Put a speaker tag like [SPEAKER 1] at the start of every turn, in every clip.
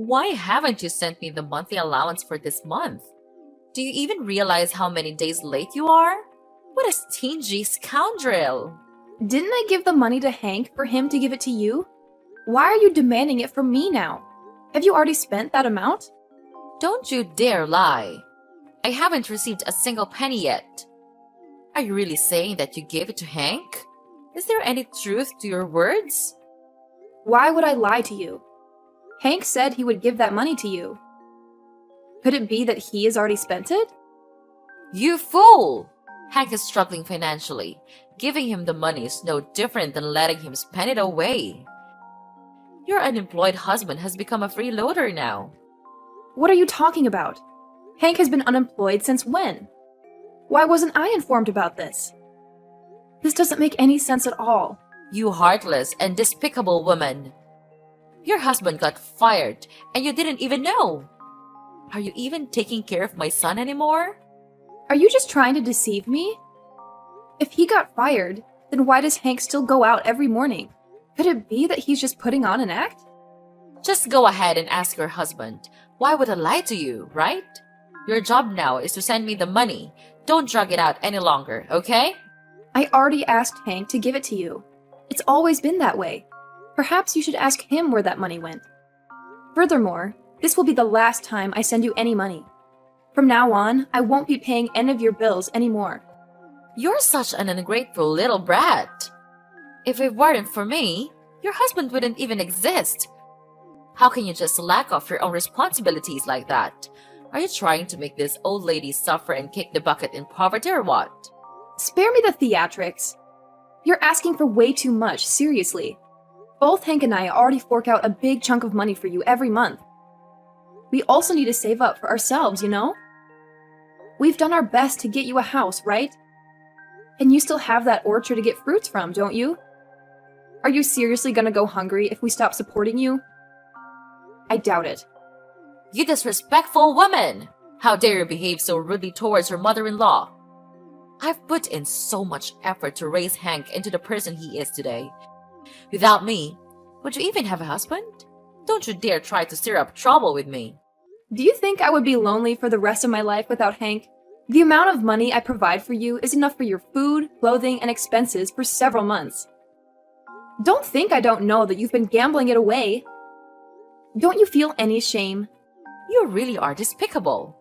[SPEAKER 1] Why haven't you sent me the monthly allowance for this month? Do you even realize how many days late you are? What a stingy scoundrel!
[SPEAKER 2] Didn't I give the money to Hank for him to give it to you? Why are you demanding it from me now? Have you already spent that amount?
[SPEAKER 1] Don't you dare lie! I haven't received a single penny yet. Are you really saying that you gave it to Hank? Is there any truth to your words?
[SPEAKER 2] Why would I lie to you? Hank said he would give that money to you. Could it be that he has already spent it?
[SPEAKER 1] You fool! Hank is struggling financially. Giving him the money is no different than letting him spend it away. Your unemployed husband has become a freeloader now.
[SPEAKER 2] What are you talking about? Hank has been unemployed since when? Why wasn't I informed about this? This doesn't make any sense at all.
[SPEAKER 1] You heartless and despicable woman. Your husband got fired and you didn't even know. Are you even taking care of my son anymore?
[SPEAKER 2] Are you just trying to deceive me? If he got fired, then why does Hank still go out every morning? Could it be that he's just putting on an act?
[SPEAKER 1] Just go ahead and ask your husband. Why would I lie to you, right? Your job now is to send me the money. Don't drag it out any longer, okay?
[SPEAKER 2] I already asked Hank to give it to you. It's always been that way. Perhaps you should ask him where that money went. Furthermore, this will be the last time I send you any money. From now on, I won't be paying any of your bills anymore.
[SPEAKER 1] You're such an ungrateful little brat. If it weren't for me, your husband wouldn't even exist. How can you just lack off your own responsibilities like that? Are you trying to make this old lady suffer and kick the bucket in poverty or what?
[SPEAKER 2] Spare me the theatrics. You're asking for way too much, seriously. Both Hank and I already fork out a big chunk of money for you every month. We also need to save up for ourselves, you know? We've done our best to get you a house, right? And you still have that orchard to get fruits from, don't you? Are you seriously gonna go hungry if we stop supporting you? I doubt it.
[SPEAKER 1] You disrespectful woman! How dare you behave so rudely towards your mother-in-law? I've put in so much effort to raise Hank into the person he is today. Without me, would you even have a husband? Don't you dare try to stir up trouble with me.
[SPEAKER 2] Do you think I would be lonely for the rest of my life without Hank? The amount of money I provide for you is enough for your food, clothing, and expenses for several months. Don't think I don't know that you've been gambling it away. Don't you feel any shame?
[SPEAKER 1] You really are despicable.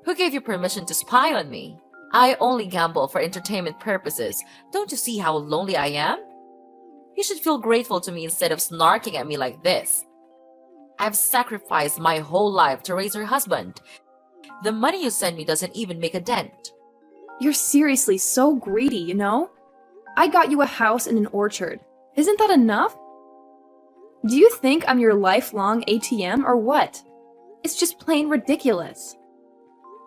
[SPEAKER 1] Who gave you permission to spy on me? I only gamble for entertainment purposes. Don't you see how lonely I am? You should feel grateful to me instead of snarking at me like this. I've sacrificed my whole life to raise your husband. The money you send me doesn't even make a dent.
[SPEAKER 2] You're seriously so greedy, you know? I got you a house and an orchard. Isn't that enough? Do you think I'm your lifelong ATM or what? It's just plain ridiculous.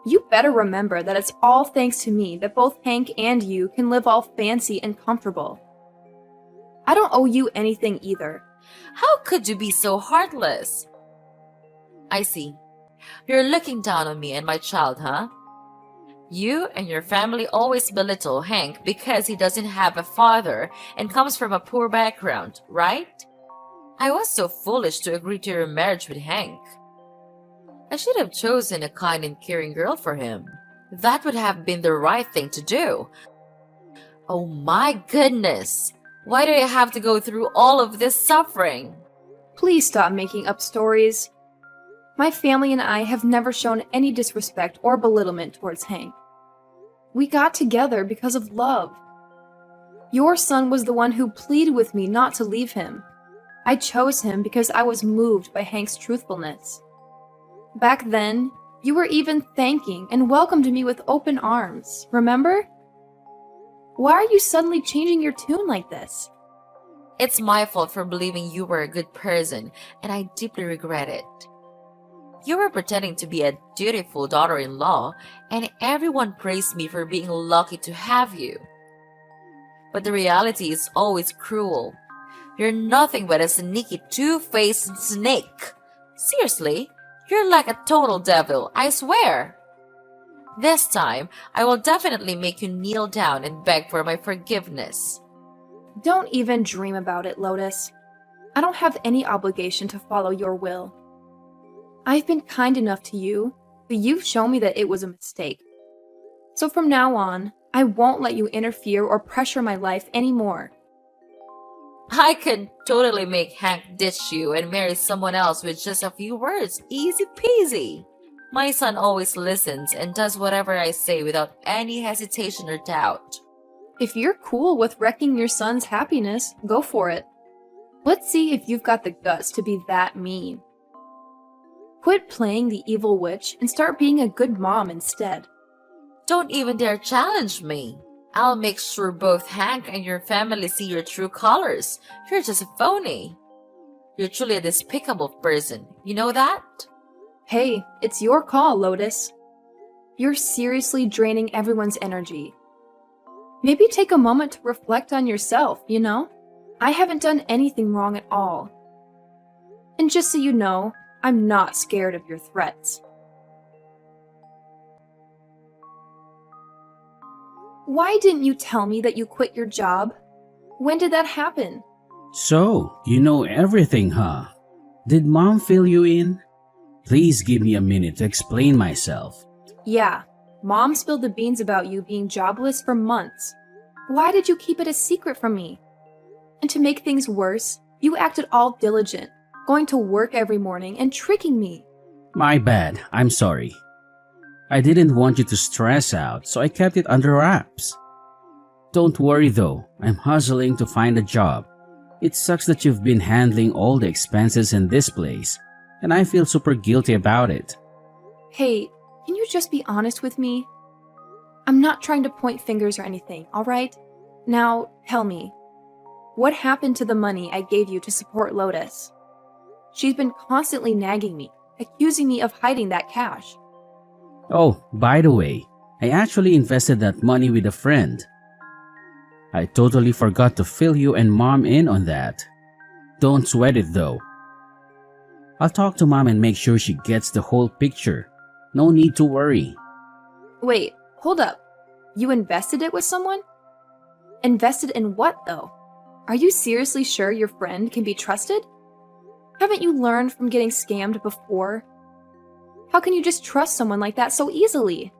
[SPEAKER 2] You better remember that it's all thanks to me that both Hank and you can live all fancy and comfortable. I don't owe you anything either.
[SPEAKER 1] How could you be so heartless? I see. You're looking down on me and my child, huh? You and your family always belittle Hank because he doesn't have a father and comes from a poor background, right? I was so foolish to agree to your marriage with Hank. I should have chosen a kind and caring girl for him. That would have been the right thing to do. Oh my goodness! Why do I have to go through all of this suffering?
[SPEAKER 2] Please stop making up stories. My family and I have never shown any disrespect or belittlement towards Hank. We got together because of love. Your son was the one who pleaded with me not to leave him. I chose him because I was moved by Hank's truthfulness. Back then, you were even thanking and welcomed me with open arms, remember? Why are you suddenly changing your tune like this?
[SPEAKER 1] It's my fault for believing you were a good person, and I deeply regret it. You were pretending to be a dutiful daughter-in-law, and everyone praised me for being lucky to have you. But the reality is always cruel. You're nothing but a sneaky, two-faced snake. Seriously, you're like a total devil, I swear. This time, I will definitely make you kneel down and beg for my forgiveness.
[SPEAKER 2] Don't even dream about it, Lotus. I don't have any obligation to follow your will. I've been kind enough to you, but you've shown me that it was a mistake. So from now on, I won't let you interfere or pressure my life anymore.
[SPEAKER 1] I can totally make Hank ditch you and marry someone else with just a few words. Easy peasy. My son always listens and does whatever I say without any hesitation or doubt.
[SPEAKER 2] If you're cool with wrecking your son's happiness, go for it. Let's see if you've got the guts to be that mean. Quit playing the evil witch and start being a good mom instead.
[SPEAKER 1] Don't even dare challenge me. I'll make sure both Hank and your family see your true colors. You're just a phony. You're truly a despicable person. You know that?
[SPEAKER 2] Hey, it's your call, Lotus. You're seriously draining everyone's energy. Maybe take a moment to reflect on yourself, you know? I haven't done anything wrong at all. And just so you know, I'm not scared of your threats. Why didn't you tell me that you quit your job? When did that happen?
[SPEAKER 3] So, you know everything, huh? Did Mom fill you in? Please give me a minute to explain myself.
[SPEAKER 2] Yeah, Mom spilled the beans about you being jobless for months. Why did you keep it a secret from me? And to make things worse, you acted all diligent, going to work every morning and tricking me.
[SPEAKER 3] My bad, I'm sorry. I didn't want you to stress out, so I kept it under wraps. Don't worry though, I'm hustling to find a job. It sucks that you've been handling all the expenses in this place, and I feel super guilty about it.
[SPEAKER 2] Hey, can you just be honest with me? I'm not trying to point fingers or anything, alright? Now, tell me, what happened to the money I gave you to support Lotus? She's been constantly nagging me, accusing me of hiding that cash.
[SPEAKER 3] Oh, by the way, I actually invested that money with a friend. I totally forgot to fill you and Mom in on that. Don't sweat it though. I'll talk to Mom and make sure she gets the whole picture. No need to worry.
[SPEAKER 2] Wait, hold up. You invested it with someone? Invested in what, though? Are you seriously sure your friend can be trusted? Haven't you learned from getting scammed before? How can you just trust someone like that so easily?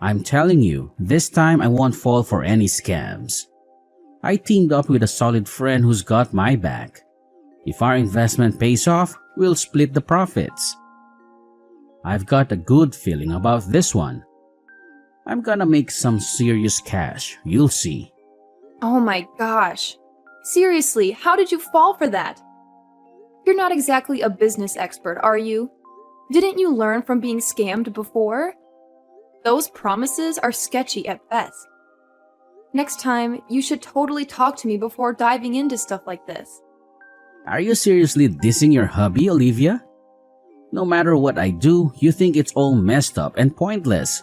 [SPEAKER 3] I'm telling you, this time I won't fall for any scams. I teamed up with a solid friend who's got my back. If our investment pays off, we'll split the profits. I've got a good feeling about this one. I'm gonna make some serious cash, you'll see.
[SPEAKER 2] Oh my gosh. Seriously, how did you fall for that? You're not exactly a business expert, are you? Didn't you learn from being scammed before? Those promises are sketchy at best. Next time, you should totally talk to me before diving into stuff like this.
[SPEAKER 3] Are you seriously dissing your hubby, Olivia? No matter what I do, you think it's all messed up and pointless.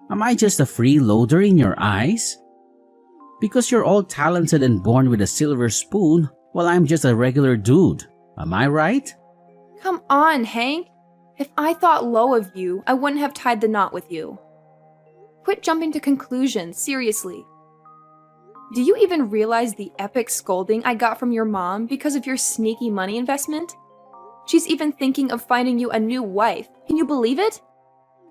[SPEAKER 3] Am I just a freeloader in your eyes? Because you're all talented and born with a silver spoon, while I'm just a regular dude. Am I right?
[SPEAKER 2] Come on, Hank. If I thought low of you, I wouldn't have tied the knot with you. Quit jumping to conclusions, seriously. Do you even realize the epic scolding I got from your mom because of your sneaky money investment? She's even thinking of finding you a new wife. Can you believe it?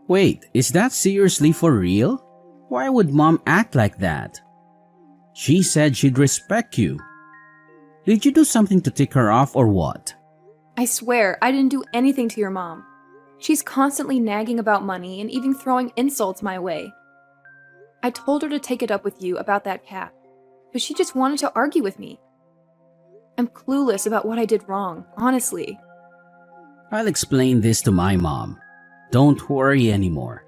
[SPEAKER 3] Wait, is that seriously for real? Why would Mom act like that? She said she'd respect you. Did you do something to tick her off or what?
[SPEAKER 2] I swear, I didn't do anything to your mom. She's constantly nagging about money and even throwing insults my way. I told her to take it up with you about that cat, but she just wanted to argue with me. I'm clueless about what I did wrong, honestly.
[SPEAKER 3] I'll explain this to my mom. Don't worry anymore.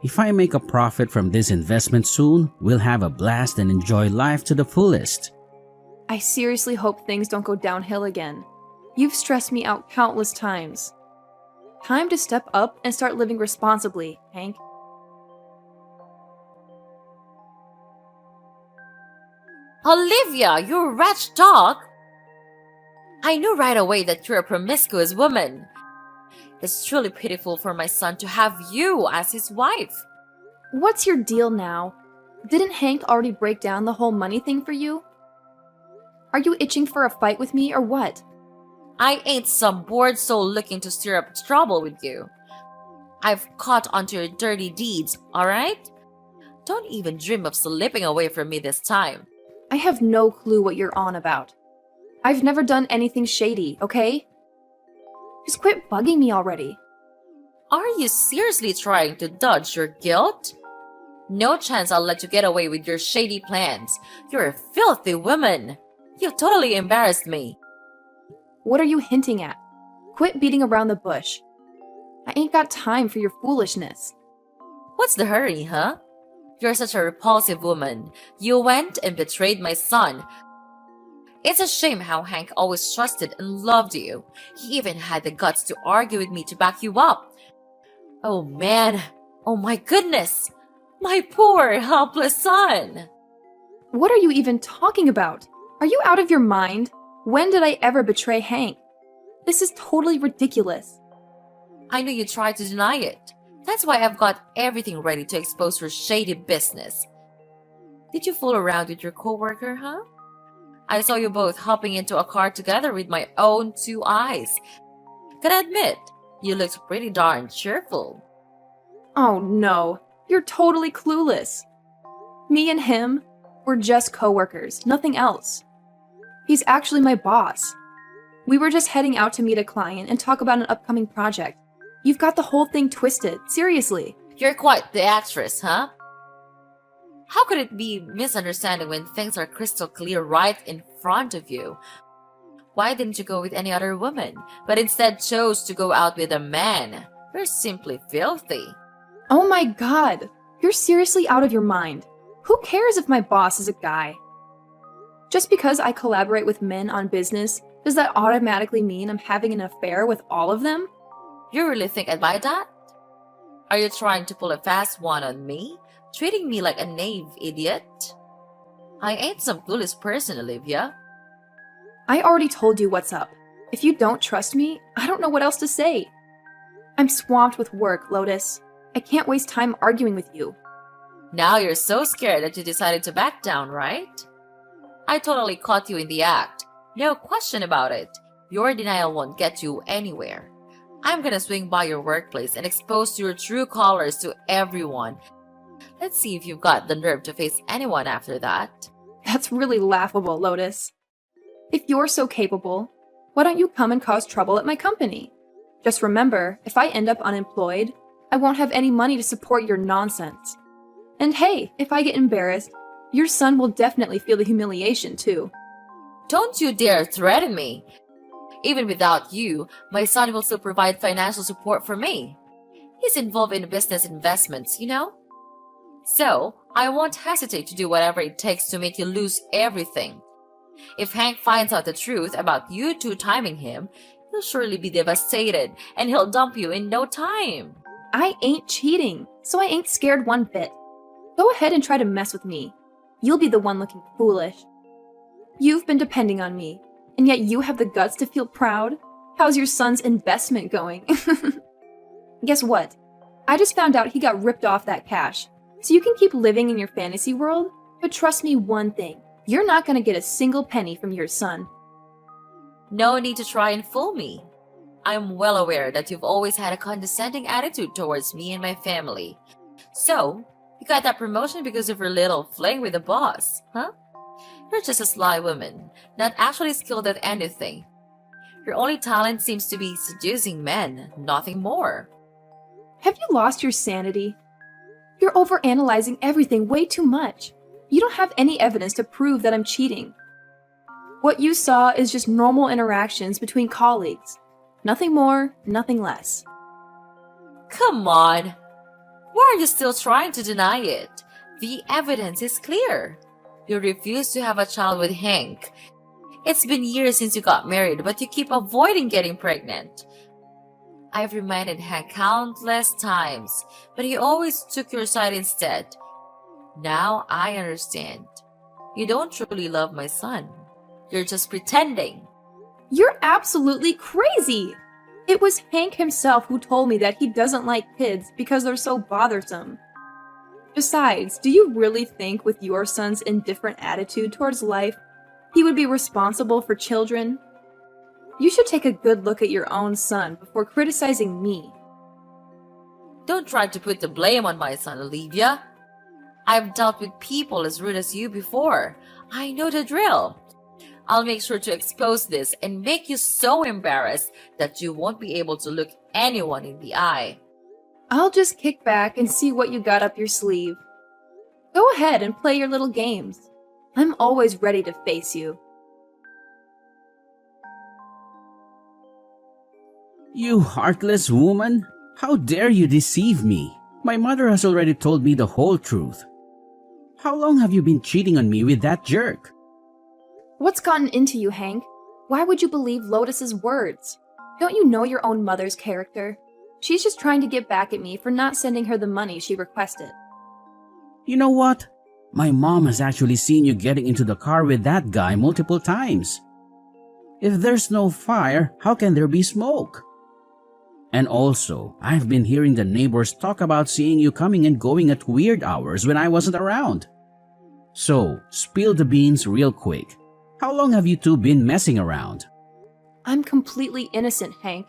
[SPEAKER 3] If I make a profit from this investment soon, we'll have a blast and enjoy life to the fullest.
[SPEAKER 2] I seriously hope things don't go downhill again. You've stressed me out countless times. Time to step up and start living responsibly, Hank.
[SPEAKER 1] Olivia, you wretched dog! I knew right away that you're a promiscuous woman. It's truly pitiful for my son to have you as his wife.
[SPEAKER 2] What's your deal now? Didn't Hank already break down the whole money thing for you? Are you itching for a fight with me or what?
[SPEAKER 1] I ain't some bored soul looking to stir up trouble with you. I've caught onto your dirty deeds, alright? Don't even dream of slipping away from me this time.
[SPEAKER 2] I have no clue what you're on about. I've never done anything shady, okay? Just quit bugging me already.
[SPEAKER 1] Are you seriously trying to dodge your guilt? No chance I'll let you get away with your shady plans. You're a filthy woman. You've totally embarrassed me.
[SPEAKER 2] What are you hinting at? Quit beating around the bush. I ain't got time for your foolishness.
[SPEAKER 1] What's the hurry, huh? You're such a repulsive woman. You went and betrayed my son. It's a shame how Hank always trusted and loved you. He even had the guts to argue with me to back you up. Oh man, oh my goodness, my poor helpless son.
[SPEAKER 2] What are you even talking about? Are you out of your mind? When did I ever betray Hank? This is totally ridiculous.
[SPEAKER 1] I knew you tried to deny it. That's why I've got everything ready to expose your shady business. Did you fool around with your coworker, huh? I saw you both hopping into a car together with my own 2 eyes. Gotta admit, you looked pretty darn cheerful.
[SPEAKER 2] Oh no, you're totally clueless. Me and him, we're just coworkers, nothing else. He's actually my boss. We were just heading out to meet a client and talk about an upcoming project. You've got the whole thing twisted, seriously.
[SPEAKER 1] You're quite the actress, huh? How could it be misunderstanding when things are crystal clear right in front of you? Why didn't you go with any other woman, but instead chose to go out with a man? You're simply filthy.
[SPEAKER 2] Oh my god, you're seriously out of your mind. Who cares if my boss is a guy? Just because I collaborate with men on business, does that automatically mean I'm having an affair with all of them?
[SPEAKER 1] You really think I'd buy that? Are you trying to pull a fast one on me? Treating me like a naive idiot? I ain't some clueless person, Olivia.
[SPEAKER 2] I already told you what's up. If you don't trust me, I don't know what else to say. I'm swamped with work, Lotus. I can't waste time arguing with you.
[SPEAKER 1] Now you're so scared that you decided to back down, right? I totally caught you in the act. No question about it. Your denial won't get you anywhere. I'm gonna swing by your workplace and expose your true colors to everyone. Let's see if you've got the nerve to face anyone after that.
[SPEAKER 2] That's really laughable, Lotus. If you're so capable, why don't you come and cause trouble at my company? Just remember, if I end up unemployed, I won't have any money to support your nonsense. And hey, if I get embarrassed, your son will definitely feel the humiliation too.
[SPEAKER 1] Don't you dare threaten me. Even without you, my son will still provide financial support for me. He's involved in business investments, you know? So, I won't hesitate to do whatever it takes to make you lose everything. If Hank finds out the truth about you two timing him, he'll surely be devastated and he'll dump you in no time.
[SPEAKER 2] I ain't cheating, so I ain't scared one bit. Go ahead and try to mess with me. You'll be the one looking foolish. You've been depending on me, and yet you have the guts to feel proud? How's your son's investment going? Guess what? I just found out he got ripped off that cash. So you can keep living in your fantasy world, but trust me one thing. You're not gonna get a single penny from your son.
[SPEAKER 1] No need to try and fool me. I'm well aware that you've always had a condescending attitude towards me and my family. So, you got that promotion because of your little fling with the boss, huh? You're just a sly woman, not actually skilled at anything. Your only talent seems to be seducing men, nothing more.
[SPEAKER 2] Have you lost your sanity? You're overanalyzing everything way too much. You don't have any evidence to prove that I'm cheating. What you saw is just normal interactions between colleagues. Nothing more, nothing less.
[SPEAKER 1] Come on! Why are you still trying to deny it? The evidence is clear. You refuse to have a child with Hank. It's been years since you got married, but you keep avoiding getting pregnant. I've reminded Hank countless times, but he always took your side instead. Now I understand. You don't truly love my son. You're just pretending.
[SPEAKER 2] You're absolutely crazy! It was Hank himself who told me that he doesn't like kids because they're so bothersome. Besides, do you really think with your son's indifferent attitude towards life, he would be responsible for children? You should take a good look at your own son before criticizing me.
[SPEAKER 1] Don't try to put the blame on my son, Olivia. I've dealt with people as rude as you before. I know the drill. I'll make sure to expose this and make you so embarrassed that you won't be able to look anyone in the eye.
[SPEAKER 2] I'll just kick back and see what you got up your sleeve. Go ahead and play your little games. I'm always ready to face you.
[SPEAKER 3] You heartless woman! How dare you deceive me? My mother has already told me the whole truth. How long have you been cheating on me with that jerk?
[SPEAKER 2] What's gotten into you, Hank? Why would you believe Lotus's words? Don't you know your own mother's character? She's just trying to get back at me for not sending her the money she requested.
[SPEAKER 3] You know what? My mom has actually seen you getting into the car with that guy multiple times. If there's no fire, how can there be smoke? And also, I've been hearing the neighbors talk about seeing you coming and going at weird hours when I wasn't around. So, spill the beans real quick. How long have you two been messing around?
[SPEAKER 2] I'm completely innocent, Hank.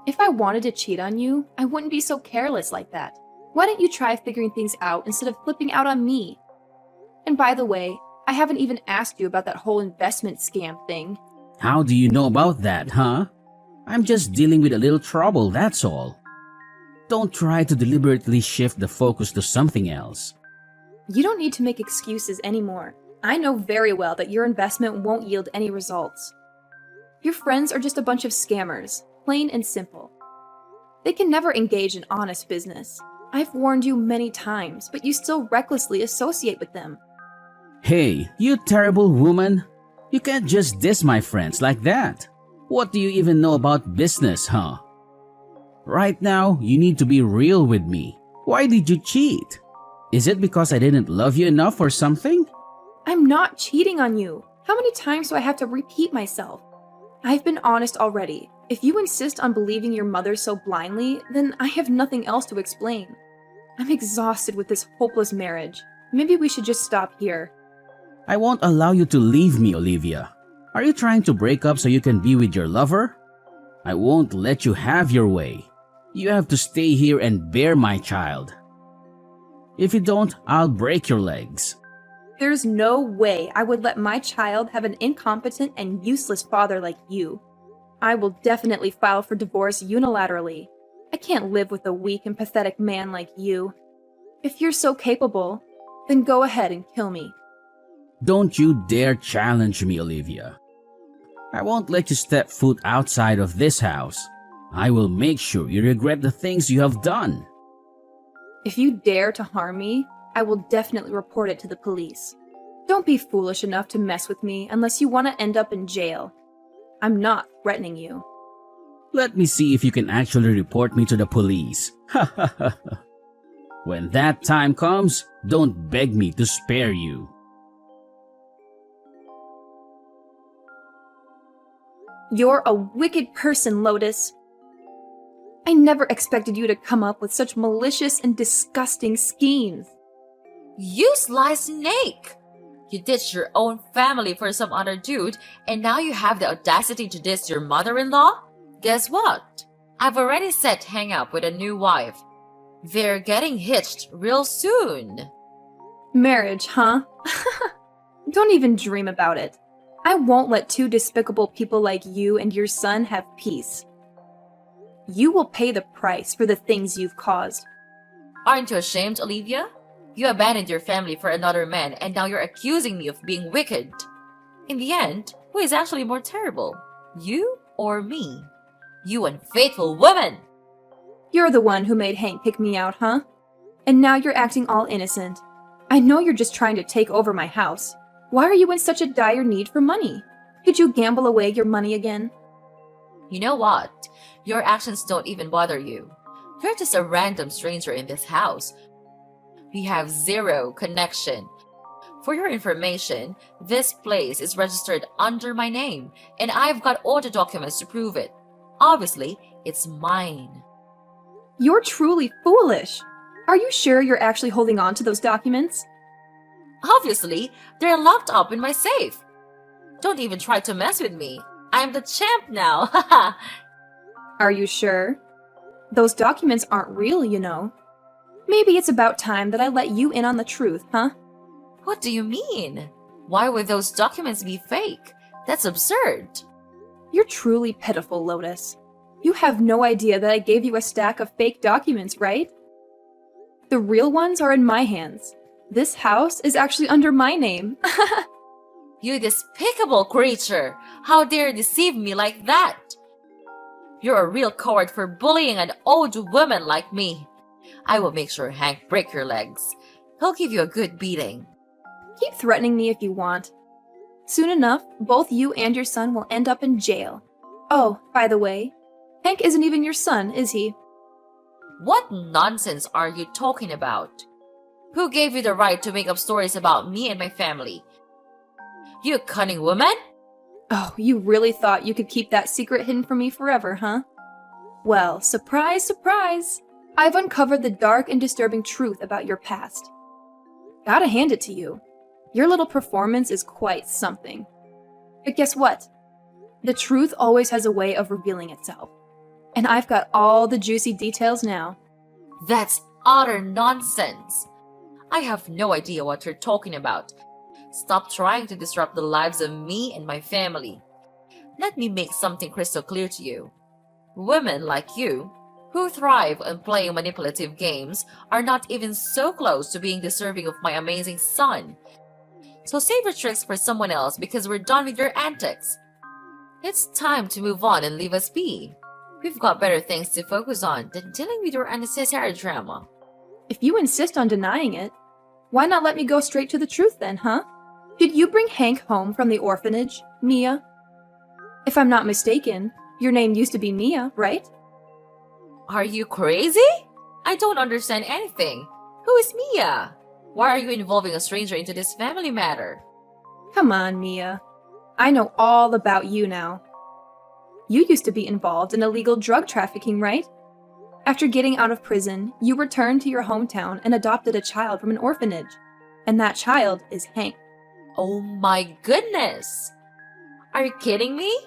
[SPEAKER 2] If I wanted to cheat on you, I wouldn't be so careless like that. Why don't you try figuring things out instead of flipping out on me? And by the way, I haven't even asked you about that whole investment scam thing.
[SPEAKER 3] How do you know about that, huh? I'm just dealing with a little trouble, that's all. Don't try to deliberately shift the focus to something else.
[SPEAKER 2] You don't need to make excuses anymore. I know very well that your investment won't yield any results. Your friends are just a bunch of scammers, plain and simple. They can never engage in honest business. I've warned you many times, but you still recklessly associate with them.
[SPEAKER 3] Hey, you terrible woman! You can't just diss my friends like that. What do you even know about business, huh? Right now, you need to be real with me. Why did you cheat? Is it because I didn't love you enough or something?
[SPEAKER 2] I'm not cheating on you. How many times do I have to repeat myself? I've been honest already. If you insist on believing your mother so blindly, then I have nothing else to explain. I'm exhausted with this hopeless marriage. Maybe we should just stop here.
[SPEAKER 3] I won't allow you to leave me, Olivia. Are you trying to break up so you can be with your lover? I won't let you have your way. You have to stay here and bear my child. If you don't, I'll break your legs.
[SPEAKER 2] There's no way I would let my child have an incompetent and useless father like you. I will definitely file for divorce unilaterally. I can't live with a weak and pathetic man like you. If you're so capable, then go ahead and kill me.
[SPEAKER 3] Don't you dare challenge me, Olivia. I won't let you step foot outside of this house. I will make sure you regret the things you have done.
[SPEAKER 2] If you dare to harm me, I will definitely report it to the police. Don't be foolish enough to mess with me unless you want to end up in jail. I'm not threatening you.
[SPEAKER 3] Let me see if you can actually report me to the police. When that time comes, don't beg me to spare you.
[SPEAKER 2] You're a wicked person, Lotus. I never expected you to come up with such malicious and disgusting schemes.
[SPEAKER 1] You sly snake! You ditched your own family for some other dude, and now you have the audacity to diss your mother-in-law? Guess what? I've already set Hang up with a new wife. They're getting hitched real soon.
[SPEAKER 2] Marriage, huh? Don't even dream about it. I won't let two despicable people like you and your son have peace. You will pay the price for the things you've caused.
[SPEAKER 1] Aren't you ashamed, Olivia? You abandoned your family for another man, and now you're accusing me of being wicked. In the end, who is actually more terrible? You or me? You unfaithful woman!
[SPEAKER 2] You're the one who made Hank kick me out, huh? And now you're acting all innocent. I know you're just trying to take over my house. Why are you in such a dire need for money? Did you gamble away your money again?
[SPEAKER 1] You know what? Your actions don't even bother you. You're just a random stranger in this house. We have zero connection. For your information, this place is registered under my name, and I've got all the documents to prove it. Obviously, it's mine.
[SPEAKER 2] You're truly foolish. Are you sure you're actually holding on to those documents?
[SPEAKER 1] Obviously, they're locked up in my safe. Don't even try to mess with me. I'm the champ now. Haha.
[SPEAKER 2] Are you sure? Those documents aren't real, you know. Maybe it's about time that I let you in on the truth, huh?
[SPEAKER 1] What do you mean? Why would those documents be fake? That's absurd.
[SPEAKER 2] You're truly pitiful, Lotus. You have no idea that I gave you a stack of fake documents, right? The real ones are in my hands. This house is actually under my name.
[SPEAKER 1] You despicable creature! How dare you deceive me like that? You're a real coward for bullying an old woman like me. I will make sure Hank break your legs. He'll give you a good beating.
[SPEAKER 2] Keep threatening me if you want. Soon enough, both you and your son will end up in jail. Oh, by the way, Hank isn't even your son, is he?
[SPEAKER 1] What nonsense are you talking about? Who gave you the right to make up stories about me and my family? You cunning woman?
[SPEAKER 2] Oh, you really thought you could keep that secret hidden from me forever, huh? Well, surprise, surprise! I've uncovered the dark and disturbing truth about your past. Gotta hand it to you. Your little performance is quite something. But guess what? The truth always has a way of revealing itself. And I've got all the juicy details now.
[SPEAKER 1] That's utter nonsense. I have no idea what you're talking about. Stop trying to disrupt the lives of me and my family. Let me make something crystal clear to you. Women like you, who thrive on playing manipulative games, are not even so close to being deserving of my amazing son. So save your tricks for someone else because we're done with your antics. It's time to move on and leave us be. We've got better things to focus on than dealing with your unnecessary drama.
[SPEAKER 2] If you insist on denying it, why not let me go straight to the truth then, huh? Did you bring Hank home from the orphanage, Mia? If I'm not mistaken, your name used to be Mia, right?
[SPEAKER 1] Are you crazy? I don't understand anything. Who is Mia? Why are you involving a stranger into this family matter?
[SPEAKER 2] Come on, Mia. I know all about you now. You used to be involved in illegal drug trafficking, right? After getting out of prison, you returned to your hometown and adopted a child from an orphanage. And that child is Hank.
[SPEAKER 1] Oh my goodness! Are you kidding me?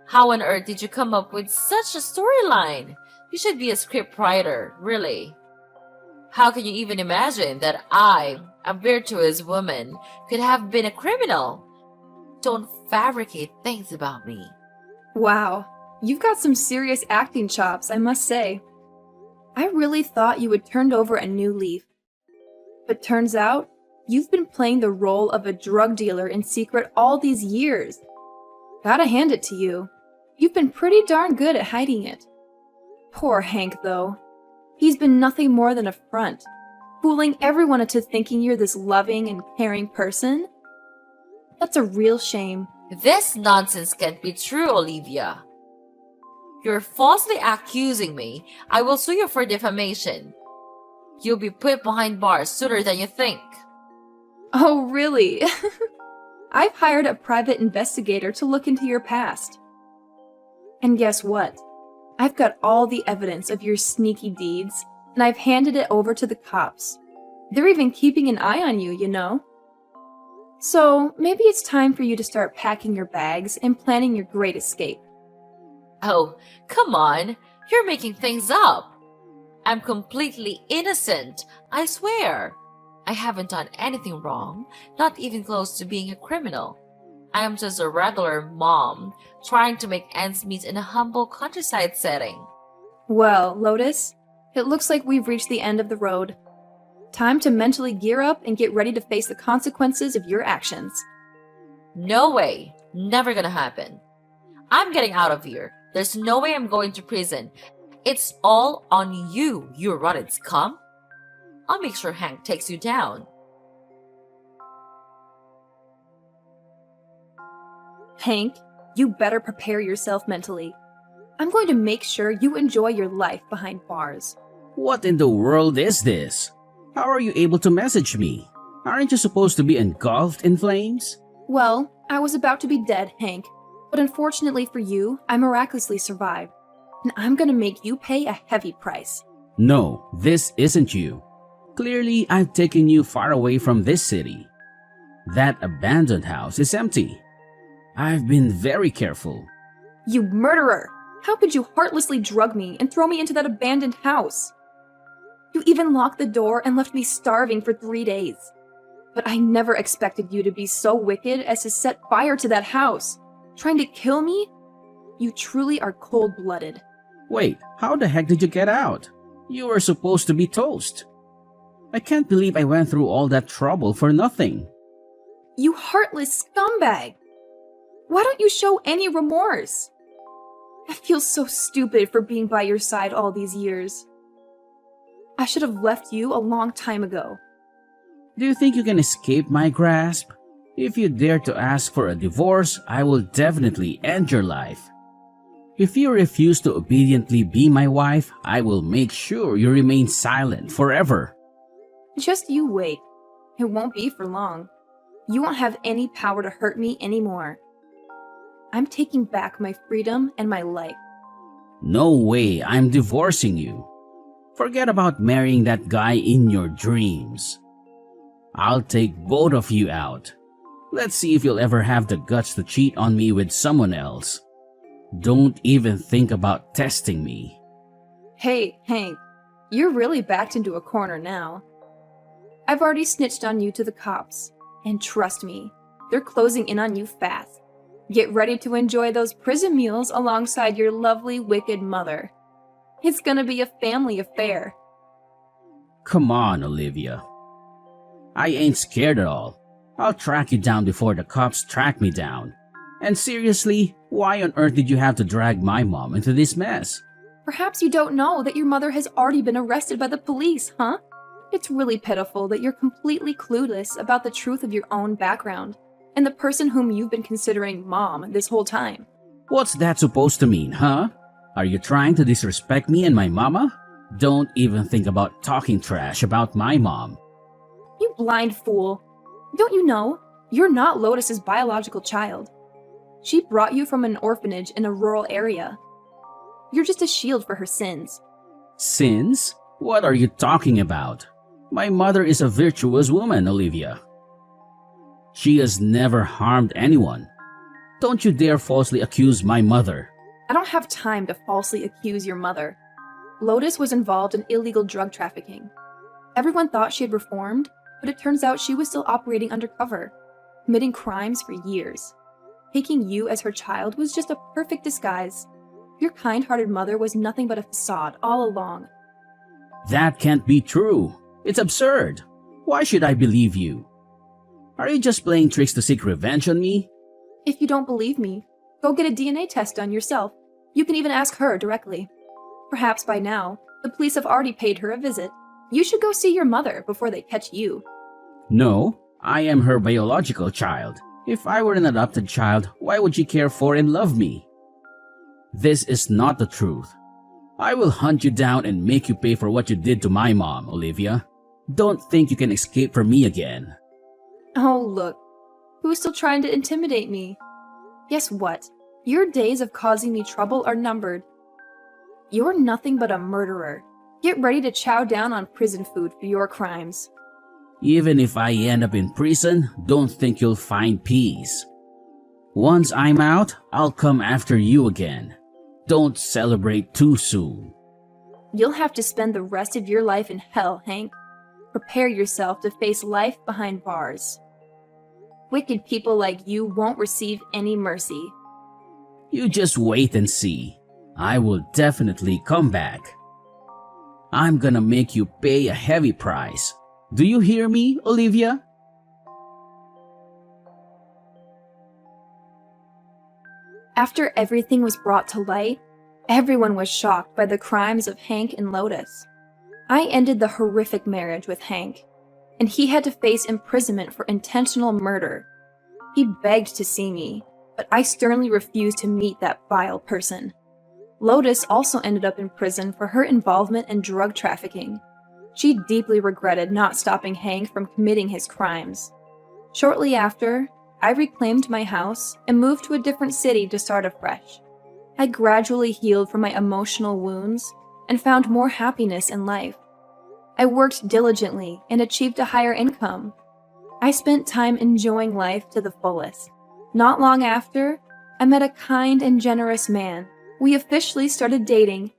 [SPEAKER 1] How on earth did you come up with such a storyline? You should be a scriptwriter, really. How can you even imagine that I, a virtuous woman, could have been a criminal? Don't fabricate things about me.
[SPEAKER 2] Wow, you've got some serious acting chops, I must say. I really thought you had turned over a new leaf. But turns out, you've been playing the role of a drug dealer in secret all these years. Gotta hand it to you. You've been pretty darn good at hiding it. Poor Hank, though. He's been nothing more than a front, fooling everyone into thinking you're this loving and caring person. That's a real shame.
[SPEAKER 1] This nonsense can't be true, Olivia. You're falsely accusing me. I will sue you for defamation. You'll be put behind bars sooner than you think.
[SPEAKER 2] Oh, really? I've hired a private investigator to look into your past. And guess what? I've got all the evidence of your sneaky deeds, and I've handed it over to the cops. They're even keeping an eye on you, you know? So, maybe it's time for you to start packing your bags and planning your great escape.
[SPEAKER 1] Oh, come on. You're making things up. I'm completely innocent, I swear. I haven't done anything wrong, not even close to being a criminal. I am just a regular mom, trying to make ends meet in a humble countryside setting.
[SPEAKER 2] Well, Lotus, it looks like we've reached the end of the road. Time to mentally gear up and get ready to face the consequences of your actions.
[SPEAKER 1] No way. Never gonna happen. I'm getting out of here. There's no way I'm going to prison. It's all on you, you rotten scum. I'll make sure Hank takes you down.
[SPEAKER 2] Hank, you better prepare yourself mentally. I'm going to make sure you enjoy your life behind bars.
[SPEAKER 3] What in the world is this? How are you able to message me? Aren't you supposed to be engulfed in flames?
[SPEAKER 2] Well, I was about to be dead, Hank, but unfortunately for you, I miraculously survived. And I'm gonna make you pay a heavy price.
[SPEAKER 3] No, this isn't you. Clearly, I've taken you far away from this city. That abandoned house is empty. I've been very careful.
[SPEAKER 2] You murderer! How could you heartlessly drug me and throw me into that abandoned house? You even locked the door and left me starving for 3 days. But I never expected you to be so wicked as to set fire to that house. Trying to kill me? You truly are cold-blooded.
[SPEAKER 3] Wait, how the heck did you get out? You were supposed to be toast. I can't believe I went through all that trouble for nothing.
[SPEAKER 2] You heartless scumbag! Why don't you show any remorse? I feel so stupid for being by your side all these years. I should have left you a long time ago.
[SPEAKER 3] Do you think you can escape my grasp? If you dare to ask for a divorce, I will definitely end your life. If you refuse to obediently be my wife, I will make sure you remain silent forever.
[SPEAKER 2] Just you wait. It won't be for long. You won't have any power to hurt me anymore. I'm taking back my freedom and my life.
[SPEAKER 3] No way, I'm divorcing you. Forget about marrying that guy in your dreams. I'll take both of you out. Let's see if you'll ever have the guts to cheat on me with someone else. Don't even think about testing me.
[SPEAKER 2] Hey, Hank, you're really backed into a corner now. I've already snitched on you to the cops, and trust me, they're closing in on you fast. Get ready to enjoy those prison meals alongside your lovely, wicked mother. It's gonna be a family affair.
[SPEAKER 3] Come on, Olivia. I ain't scared at all. I'll track you down before the cops track me down. And seriously, why on earth did you have to drag my mom into this mess?
[SPEAKER 2] Perhaps you don't know that your mother has already been arrested by the police, huh? It's really pitiful that you're completely clueless about the truth of your own background and the person whom you've been considering mom this whole time.
[SPEAKER 3] What's that supposed to mean, huh? Are you trying to disrespect me and my mama? Don't even think about talking trash about my mom.
[SPEAKER 2] You blind fool. Don't you know? You're not Lotus's biological child. She brought you from an orphanage in a rural area. You're just a shield for her sins.
[SPEAKER 3] Sins? What are you talking about? My mother is a virtuous woman, Olivia. She has never harmed anyone. Don't you dare falsely accuse my mother.
[SPEAKER 2] I don't have time to falsely accuse your mother. Lotus was involved in illegal drug trafficking. Everyone thought she had reformed, but it turns out she was still operating undercover, committing crimes for years. Taking you as her child was just a perfect disguise. Your kind-hearted mother was nothing but a facade all along.
[SPEAKER 3] That can't be true. It's absurd. Why should I believe you? Are you just playing tricks to seek revenge on me?
[SPEAKER 2] If you don't believe me, go get a DNA test done yourself. You can even ask her directly. Perhaps by now, the police have already paid her a visit. You should go see your mother before they catch you.
[SPEAKER 3] No, I am her biological child. If I were an adopted child, why would she care for and love me? This is not the truth. I will hunt you down and make you pay for what you did to my mom, Olivia. Don't think you can escape from me again.
[SPEAKER 2] Oh, look. Who's still trying to intimidate me? Guess what? Your days of causing me trouble are numbered. You're nothing but a murderer. Get ready to chow down on prison food for your crimes.
[SPEAKER 3] Even if I end up in prison, don't think you'll find peace. Once I'm out, I'll come after you again. Don't celebrate too soon.
[SPEAKER 2] You'll have to spend the rest of your life in hell, Hank. Prepare yourself to face life behind bars. Wicked people like you won't receive any mercy.
[SPEAKER 3] You just wait and see. I will definitely come back. I'm gonna make you pay a heavy price. Do you hear me, Olivia?
[SPEAKER 2] After everything was brought to light, everyone was shocked by the crimes of Hank and Lotus. I ended the horrific marriage with Hank, and he had to face imprisonment for intentional murder. He begged to see me, but I sternly refused to meet that vile person. Lotus also ended up in prison for her involvement in drug trafficking. She deeply regretted not stopping Hank from committing his crimes. Shortly after, I reclaimed my house and moved to a different city to start afresh. I gradually healed from my emotional wounds and found more happiness in life. I worked diligently and achieved a higher income. I spent time enjoying life to the fullest. Not long after, I met a kind and generous man. We officially started dating,